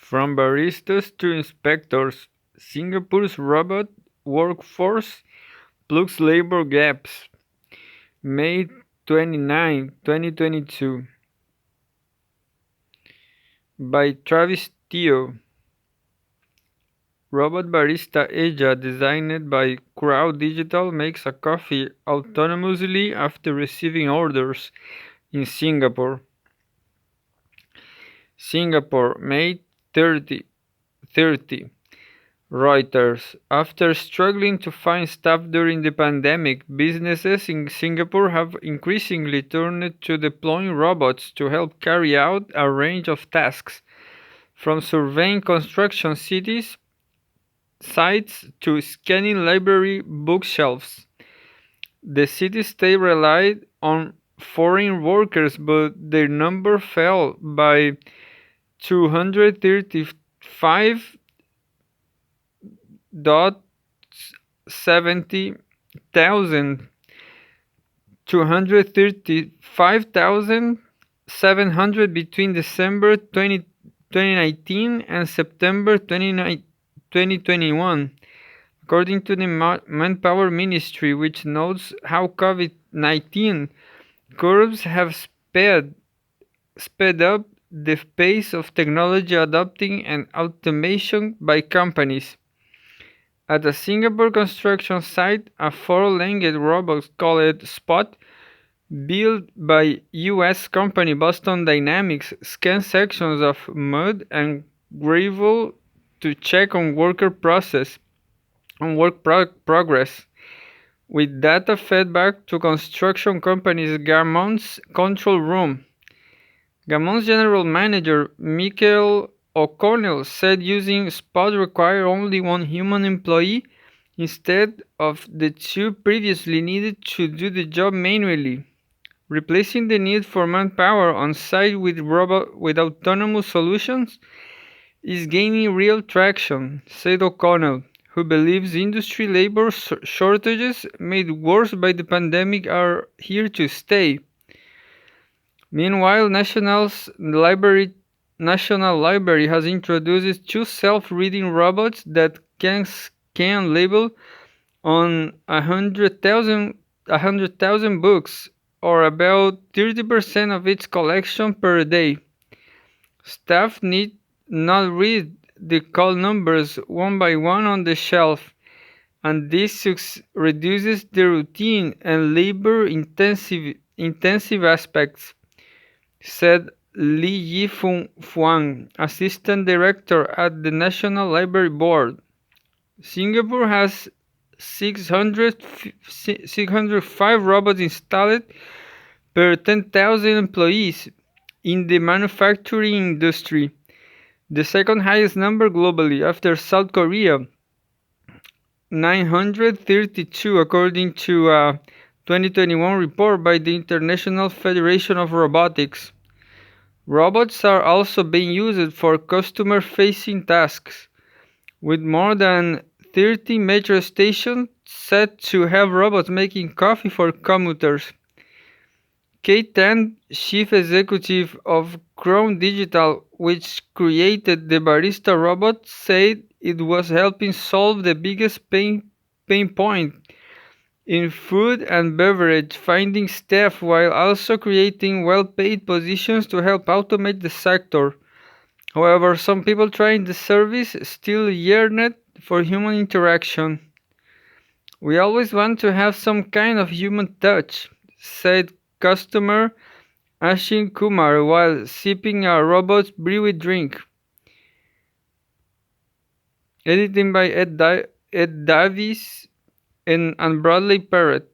From baristas to inspectors, Singapore's robot workforce plugs labor gaps. May 29, 2022. By Travis Teo. Robot barista Aja, designed by Crowd Digital, makes a coffee autonomously after receiving orders in Singapore. Singapore, May 30. Reuters. After struggling to find staff during the pandemic, businesses in Singapore have increasingly turned to deploying robots to help carry out a range of tasks, from surveying construction sites to scanning library bookshelves. The city-state relied on foreign workers, but their number fell by 235,70,000 235,700 between December 2019 and September 2021, according to the Manpower Ministry, which notes how COVID-19 curves have sped up the pace of technology adopting and automation by companies. At a Singapore construction site, a four-legged robot called Spot, built by US company Boston Dynamics, scans sections of mud and gravel to check on work progress, with data fed back to construction company's Gamont's control room. Gamont's general manager, Michael O'Connell, said using Spot required only one human employee instead of the two previously needed to do the job manually, replacing the need for manpower on site with autonomous solutions is gaining real traction, said O'Connell, who believes industry labor shortages made worse by the pandemic are here to stay. Meanwhile, National Library has introduced two self-reading robots that can scan label on 100,000 books, or about 30% of its collection per day. Staff need not read the call numbers one by one on the shelf, and this reduces the routine and labor-intensive aspects, said Li Yi-Fuang, Assistant Director at the National Library Board. Singapore has 605 robots installed per 10,000 employees in the manufacturing industry, the second highest number globally after South Korea, 932, according to a 2021 report by the International Federation of Robotics. Robots are also being used for customer-facing tasks, with more than 30 metro stations set to have robots making coffee for commuters. Kate Tan, chief executive of Crown Digital, which created the barista robot, said it was helping solve the biggest pain point in food and beverage, finding staff while also creating well-paid positions to help automate the sector. However, some people trying the service still yearn for human interaction. We always want to have some kind of human touch, said customer Ashin Kumar while sipping a robot's brewed drink. Editing by Ed Davies and Bradley Parrott.